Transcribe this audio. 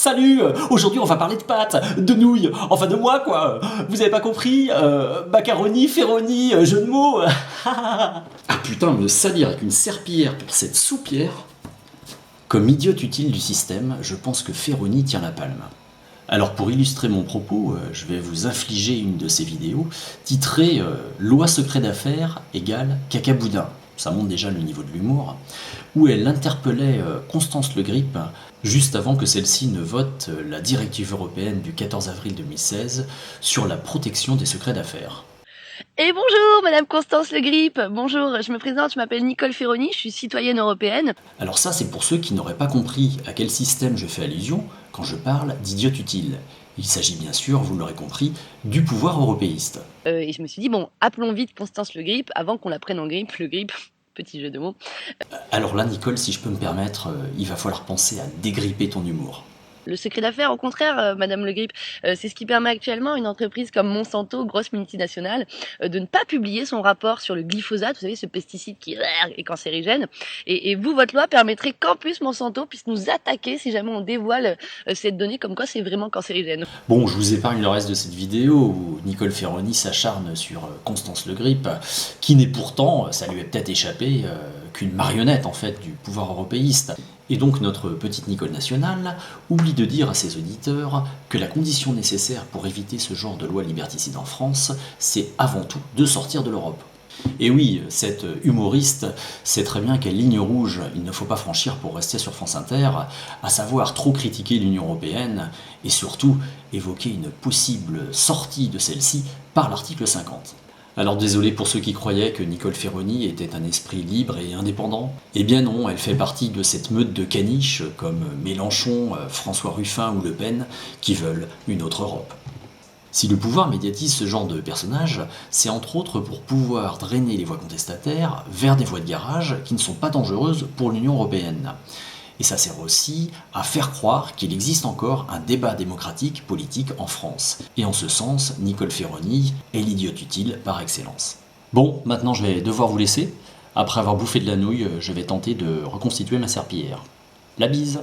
Salut, aujourd'hui on va parler de pâtes, de nouilles, enfin de moi quoi. Vous avez pas compris Macaroni, Ferroni, jeu de mots. Ah putain, me salir avec une serpillière pour cette soupière. Comme idiote utile du système, je pense que Ferroni tient la palme. Alors pour illustrer mon propos, je vais vous infliger une de ces vidéos titrée Loi secret d'affaires égale cacaboudin. Ça montre déjà le niveau de l'humour, où elle interpellait Constance Le Grip juste avant que celle-ci ne vote la directive européenne du 14 avril 2016 sur la protection des secrets d'affaires. Et bonjour, Madame Constance Le Grip. Bonjour, je me présente, je m'appelle Nicole Ferroni, je suis citoyenne européenne. Alors ça, c'est pour ceux qui n'auraient pas compris à quel système je fais allusion quand je parle d'idiote utile. Il s'agit bien sûr, vous l'aurez compris, du pouvoir européiste. Et je me suis dit, bon, appelons vite Constance Le Grip avant qu'on la prenne en grippe. Le Grip, petit jeu de mots. Alors là, Nicole, si je peux me permettre, il va falloir penser à dégripper ton humour. Le secret d'affaires, au contraire, Madame Le Grip, c'est ce qui permet actuellement à une entreprise comme Monsanto, grosse multinationale, de ne pas publier son rapport sur le glyphosate, vous savez, ce pesticide qui est cancérigène. Et vous, votre loi permettrait qu'en plus Monsanto puisse nous attaquer si jamais on dévoile cette donnée comme quoi c'est vraiment cancérigène. Bon, je vous épargne le reste de cette vidéo où Nicole Ferroni s'acharne sur Constance Le Grip, qui n'est pourtant, ça lui est peut-être échappé, qu'une marionnette en fait du pouvoir européiste. Et donc notre petite Nicole nationale oublie de dire à ses auditeurs que la condition nécessaire pour éviter ce genre de loi liberticide en France, c'est avant tout de sortir de l'Europe. Et oui, cette humoriste sait très bien quelle ligne rouge il ne faut pas franchir pour rester sur France Inter, à savoir trop critiquer l'Union européenne et surtout évoquer une possible sortie de celle-ci par l'article 50. Alors désolé pour ceux qui croyaient que Nicole Ferroni était un esprit libre et indépendant. Eh bien non, elle fait partie de cette meute de caniches comme Mélenchon, François Ruffin ou Le Pen qui veulent une autre Europe. Si le pouvoir médiatise ce genre de personnage, c'est entre autres pour pouvoir drainer les voix contestataires vers des voies de garage qui ne sont pas dangereuses pour l'Union européenne. Et ça sert aussi à faire croire qu'il existe encore un débat démocratique politique en France. Et en ce sens, Nicole Ferroni est l'idiote utile par excellence. Bon, maintenant je vais devoir vous laisser. Après avoir bouffé de la nouille, je vais tenter de reconstituer ma serpillière. La bise!